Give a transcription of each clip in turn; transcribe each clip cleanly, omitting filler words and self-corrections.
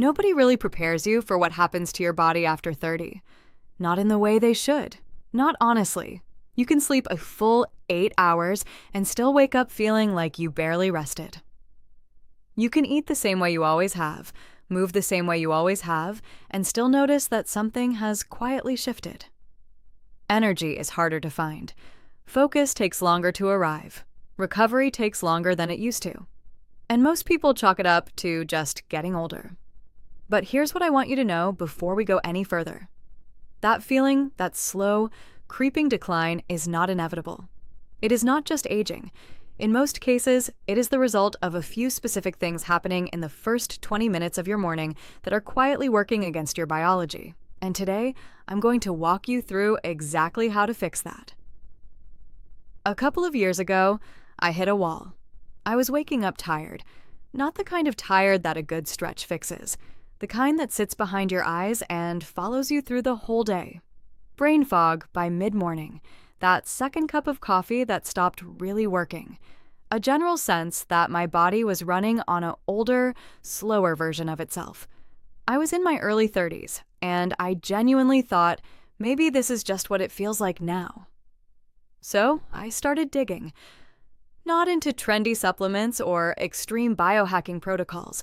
Nobody really prepares you for what happens to your body after 30. Not in the way they should. Not honestly. You can sleep a full 8 hours and still wake up feeling like you barely rested. You can eat the same way you always have, move the same way you always have, and still notice that something has quietly shifted. Energy is harder to find. Focus takes longer to arrive. Recovery takes longer than it used to. And most people chalk it up to just getting older. But here's what I want you to know before we go any further. That feeling, that slow, creeping decline is not inevitable. It is not just aging. In most cases, it is the result of a few specific things happening in the first 20 minutes of your morning that are quietly working against your biology. And today, I'm going to walk you through exactly how to fix that. A couple of years ago, I hit a wall. I was waking up tired. Not the kind of tired that a good stretch fixes. The kind that sits behind your eyes and follows you through the whole day. Brain fog by mid-morning. That second cup of coffee that stopped really working. A general sense that my body was running on an older, slower version of itself. I was in my early 30s, and I genuinely thought maybe this is just what it feels like now. So I started digging. Not into trendy supplements or extreme biohacking protocols.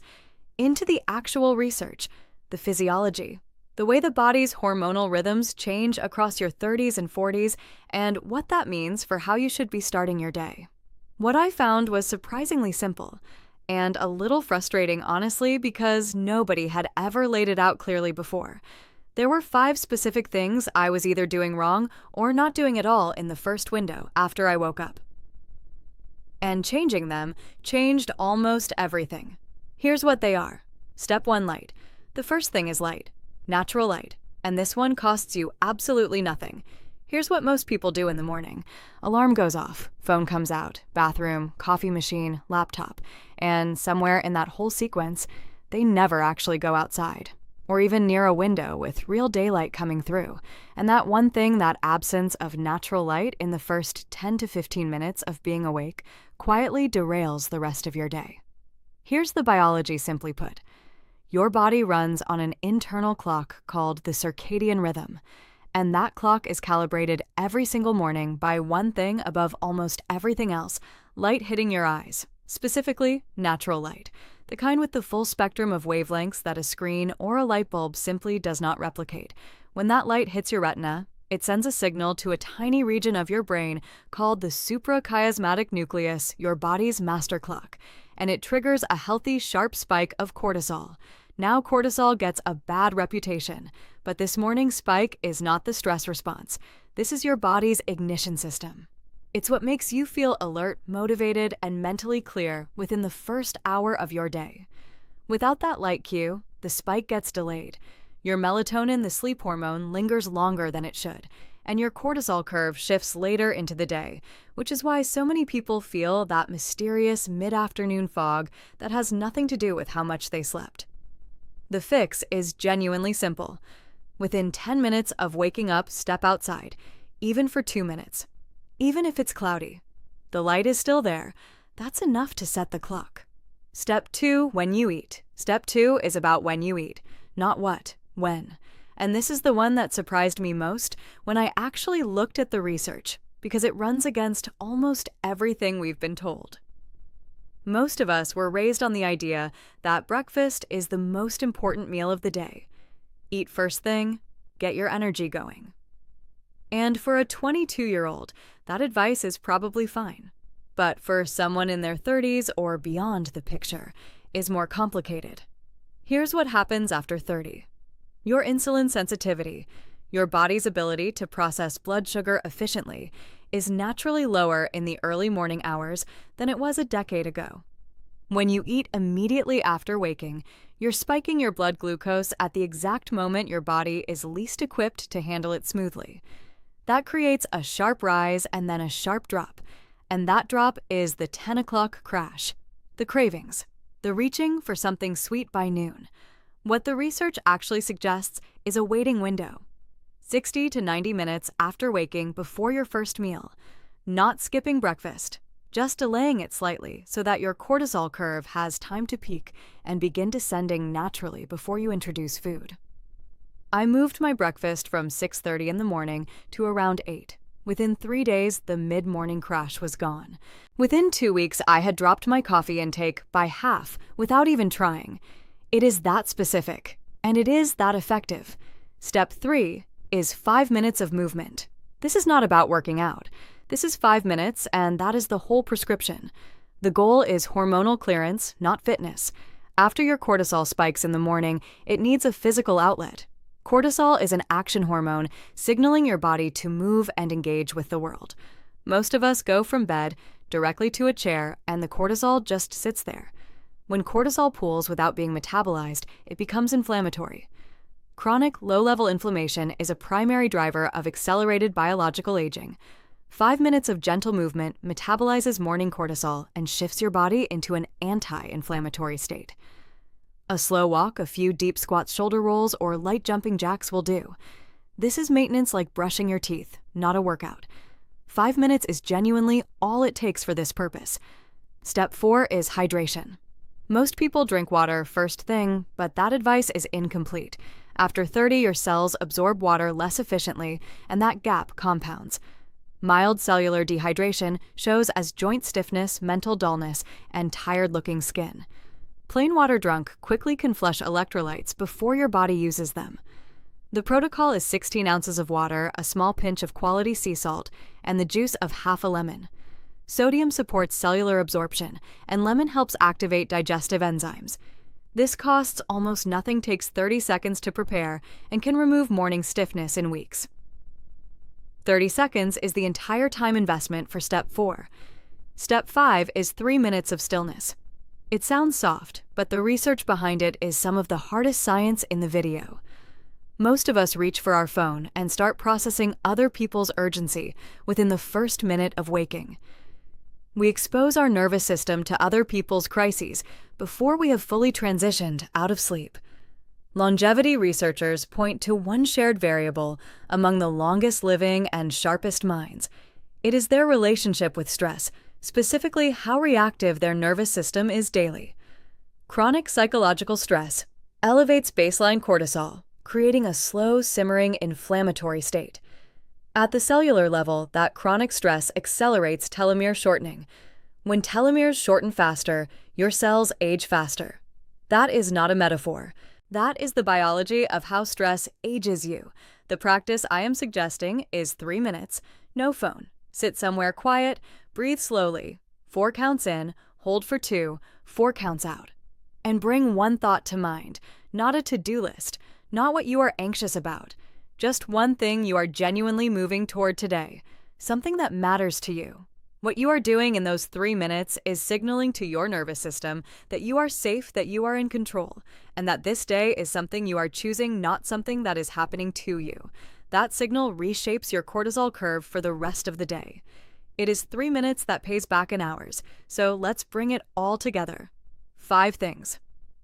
Into the actual research, the physiology, the way the body's hormonal rhythms change across your 30s and 40s, and what that means for how you should be starting your day. What I found was surprisingly simple, and a little frustrating, honestly, because nobody had ever laid it out clearly before. There were 5 specific things I was either doing wrong or not doing at all in the first window after I woke up. And changing them changed almost everything. Here's what they are. Step 1, light. The first thing is light. Natural light. And this one costs you absolutely nothing. Here's what most people do in the morning. Alarm goes off, phone comes out, bathroom, coffee machine, laptop, and somewhere in that whole sequence, they never actually go outside, or even near a window with real daylight coming through. And that one thing, that absence of natural light in the first 10 to 15 minutes of being awake, quietly derails the rest of your day. Here's the biology simply put. Your body runs on an internal clock called the circadian rhythm, and that clock is calibrated every single morning by one thing above almost everything else, light hitting your eyes, specifically natural light, the kind with the full spectrum of wavelengths that a screen or a light bulb simply does not replicate. When that light hits your retina, it sends a signal to a tiny region of your brain called the suprachiasmatic nucleus, your body's master clock, and it triggers a healthy, sharp spike of cortisol. Now cortisol gets a bad reputation, but this morning spike is not the stress response. This is your body's ignition system. It's what makes you feel alert, motivated, and mentally clear within the first hour of your day. Without that light cue, the spike gets delayed. Your melatonin, the sleep hormone, lingers longer than it should, and your cortisol curve shifts later into the day, which is why so many people feel that mysterious mid-afternoon fog that has nothing to do with how much they slept. The fix is genuinely simple. Within 10 minutes of waking up, step outside, even for 2 minutes. Even if it's cloudy. The light is still there. That's enough to set the clock. Step 2, when you eat. Step 2 is about when you eat, not what, when. And this is the one that surprised me most when I actually looked at the research, because it runs against almost everything we've been told. Most of us were raised on the idea that breakfast is the most important meal of the day. Eat first thing, get your energy going. And for a 22-year-old, that advice is probably fine. But for someone in their 30s or beyond, the picture is more complicated. Here's what happens after 30. Your insulin sensitivity, your body's ability to process blood sugar efficiently, is naturally lower in the early morning hours than it was a decade ago. When you eat immediately after waking, you're spiking your blood glucose at the exact moment your body is least equipped to handle it smoothly. That creates a sharp rise and then a sharp drop, and that drop is the 10 o'clock crash, the cravings, the reaching for something sweet by noon. What the research actually suggests is a waiting window. 60 to 90 minutes after waking before your first meal. Not skipping breakfast, just delaying it slightly so that your cortisol curve has time to peak and begin descending naturally before you introduce food. I moved my breakfast from 6:30 in the morning to around 8. Within 3 days, the mid-morning crash was gone. Within 2 weeks, I had dropped my coffee intake by half without even trying. It is that specific, and it is that effective. Step 3 is 5 minutes of movement. This is not about working out. This is 5 minutes, and that is the whole prescription. The goal is hormonal clearance, not fitness. After your cortisol spikes in the morning, it needs a physical outlet. Cortisol is an action hormone signaling your body to move and engage with the world. Most of us go from bed directly to a chair, and the cortisol just sits there. When cortisol pools without being metabolized, it becomes inflammatory. Chronic low-level inflammation is a primary driver of accelerated biological aging. 5 minutes of gentle movement metabolizes morning cortisol and shifts your body into an anti-inflammatory state. A slow walk, a few deep squats, shoulder rolls, or light jumping jacks will do. This is maintenance like brushing your teeth, not a workout. 5 minutes is genuinely all it takes for this purpose. Step 4 is hydration. Most people drink water first thing, but that advice is incomplete. After 30, your cells absorb water less efficiently, and that gap compounds. Mild cellular dehydration shows as joint stiffness, mental dullness, and tired-looking skin. Plain water drunk quickly can flush electrolytes before your body uses them. The protocol is 16 ounces of water, a small pinch of quality sea salt, and the juice of half a lemon. Sodium supports cellular absorption, and lemon helps activate digestive enzymes. This costs almost nothing, takes 30 seconds to prepare, and can remove morning stiffness in weeks. 30 seconds is the entire time investment for Step 4. Step 5 is 3 minutes of stillness. It sounds soft, but the research behind it is some of the hardest science in the video. Most of us reach for our phone and start processing other people's urgency within the first minute of waking. We expose our nervous system to other people's crises before we have fully transitioned out of sleep. Longevity researchers point to one shared variable among the longest living and sharpest minds. It is their relationship with stress, specifically how reactive their nervous system is daily. Chronic psychological stress elevates baseline cortisol, creating a slow, simmering, inflammatory state. At the cellular level, that chronic stress accelerates telomere shortening. When telomeres shorten faster, your cells age faster. That is not a metaphor. That is the biology of how stress ages you. The practice I am suggesting is 3 minutes, no phone. Sit somewhere quiet, breathe slowly, 4 counts in, hold for 2, 4 counts out. And bring one thought to mind, not a to-do list, not what you are anxious about. Just one thing you are genuinely moving toward today, something that matters to you. What you are doing in those 3 minutes is signaling to your nervous system that you are safe, that you are in control, and that this day is something you are choosing, not something that is happening to you. That signal reshapes your cortisol curve for the rest of the day. It is 3 minutes that pays back in hours, so let's bring it all together. 5 things.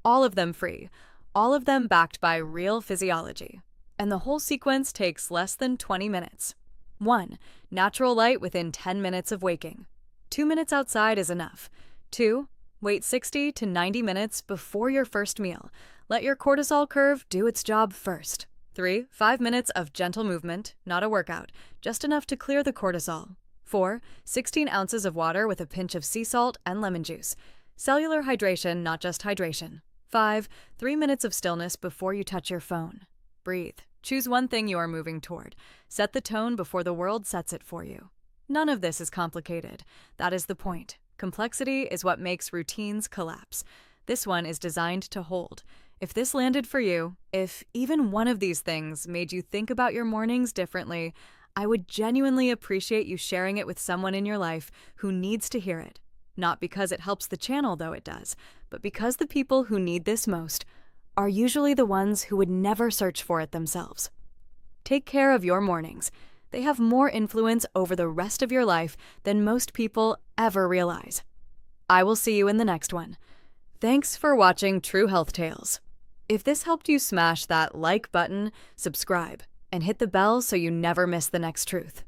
All of them free. All of them backed by real physiology. And the whole sequence takes less than 20 minutes. 1. Natural light within 10 minutes of waking. 2 minutes outside is enough. 2. Wait 60 to 90 minutes before your first meal. Let your cortisol curve do its job first. 3. 5 minutes of gentle movement, not a workout, just enough to clear the cortisol. 4. 16 ounces of water with a pinch of sea salt and lemon juice. Cellular hydration, not just hydration. 5. 3 minutes of stillness before you touch your phone. Breathe. Choose one thing you are moving toward. Set the tone before the world sets it for you. None of this is complicated. That is the point. Complexity is what makes routines collapse. This one is designed to hold. If this landed for you, if even one of these things made you think about your mornings differently, I would genuinely appreciate you sharing it with someone in your life who needs to hear it. Not because it helps the channel, though it does, but because the people who need this most are usually the ones who would never search for it themselves. Take care of your mornings. They have more influence over the rest of your life than most people ever realize. I will see you in the next one. Thanks for watching True Health Tales. If this helped you, smash that like button, subscribe, and hit the bell so you never miss the next truth.